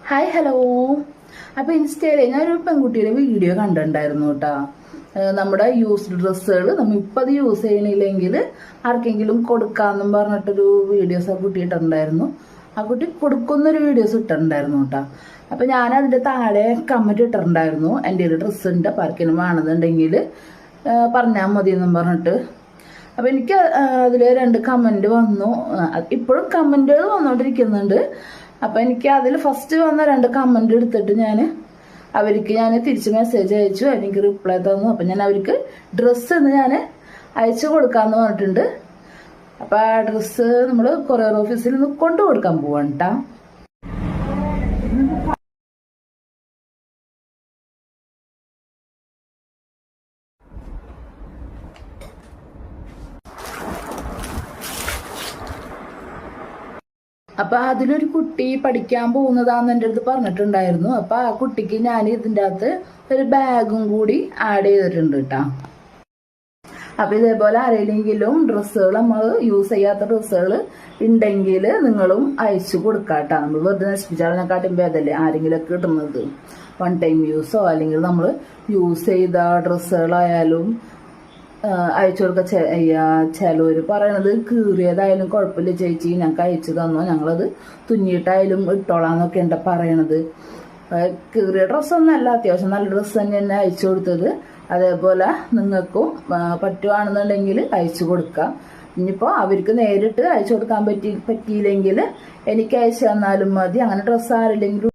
Hi hello. അപ്പോൾ ഇൻസ്റ്റയിൽ ഞാനൊരു പെൺകുട്ടിയുടെ വീഡിയോ കണ്ടിട്ടുണ്ടായിരുന്നു കേട്ടോ. നമ്മുടെ യൂസ്ഡ് ഡ്രസ്സുകൾ നമ്മൾ ഇപ്പം അത് യൂസ് ചെയ്യണില്ലെങ്കിൽ ആർക്കെങ്കിലും കൊടുക്കാമെന്നും പറഞ്ഞിട്ടൊരു വീഡിയോസ് ആ കുട്ടി ഇട്ടിട്ടുണ്ടായിരുന്നു. ആ കുട്ടി കൊടുക്കുന്നൊരു വീഡിയോസ് ഇട്ടിട്ടുണ്ടായിരുന്നു കേട്ടോ. അപ്പോൾ ഞാൻ അതിൻ്റെ താഴെ കമൻറ്റ് ഇട്ടിട്ടുണ്ടായിരുന്നു, എൻ്റെ ഒരു ഡ്രസ്സുണ്ട് അപ്പോൾ ആർക്കെങ്കിലും വേണമെന്നുണ്ടെങ്കിൽ പറഞ്ഞാൽ മതി എന്നും പറഞ്ഞിട്ട്. അപ്പോൾ എനിക്ക് അതിൽ 2 കമൻറ്റ് വന്നു. ഇപ്പോഴും കമൻറ്റുകൾ വന്നുകൊണ്ടിരിക്കുന്നുണ്ട്. അപ്പോൾ എനിക്ക് അതിൽ ഫസ്റ്റ് വന്ന 2 കമൻറ്റ് എടുത്തിട്ട് അവർക്ക് ഞാൻ തിരിച്ച് മെസ്സേജ് അയച്ചു. എനിക്ക് റിപ്ലൈ തന്നു. അപ്പം ഞാൻ അവർക്ക് ഡ്രസ്സ് ഞാൻ അയച്ചു കൊടുക്കാമെന്ന് പറഞ്ഞിട്ടുണ്ട്. അപ്പോൾ ആ ഡ്രസ്സ് നമ്മൾ കൊറിയർ ഓഫീസിൽ നിന്ന് കൊണ്ടു കൊടുക്കാൻ പോവാണ് കേട്ടോ. അപ്പൊ അതിലൊരു കുട്ടി പഠിക്കാൻ പോകുന്നതാന്ന് എൻ്റെ അടുത്ത് പറഞ്ഞിട്ടുണ്ടായിരുന്നു. അപ്പൊ ആ കുട്ടിക്ക് ഞാൻ ഇതിൻ്റെ അകത്ത് ഒരു ബാഗും കൂടി ആഡ് ചെയ്തിട്ടുണ്ട് കേട്ടോ. അപ്പൊ ഇതേപോലെ ആരെങ്കിലും ഡ്രസ്സുകൾ നമ്മൾ യൂസ് ചെയ്യാത്ത ഡ്രസ്സുകൾ ഉണ്ടെങ്കിൽ നിങ്ങളും അയച്ചു കൊടുക്കാട്ടോ. നമ്മൾ വെറുതെ നശിപ്പിച്ചാലിനെക്കാട്ടും ഭേദമല്ലേ ആരെങ്കിലും ഒക്കെ ഇടുന്നത്. 1 ടൈം യൂസോ അല്ലെങ്കിൽ നമ്മൾ യൂസ് ചെയ്ത ഡ്രസ്സുകളായാലും അയച്ചു കൊടുക്കുക. ചിലവർ പറയണത് കീറിയതായാലും കുഴപ്പമില്ല ചേച്ചി, ഞങ്ങൾക്ക് അയച്ചു തന്നോ, ഞങ്ങളത് തുന്നിയിട്ടായാലും ഇട്ടോളാന്നൊക്കെ ഉണ്ട് പറയണത്. കീറിയ ഡ്രസ്സൊന്നുമല്ല, അത്യാവശ്യം നല്ല ഡ്രസ്സ് തന്നെ അയച്ചു കൊടുത്തത്. അതേപോലെ നിങ്ങൾക്കും പറ്റുവാണെന്നുണ്ടെങ്കിൽ അയച്ചു കൊടുക്കാം. ഇനിയിപ്പോൾ അവർക്ക് നേരിട്ട് അയച്ചു കൊടുക്കാൻ പറ്റിയില്ലെങ്കിൽ എനിക്ക് അയച്ചു തന്നാലും മതി. അങ്ങനെ ഡ്രസ്സ് ആരില്ലെങ്കിലും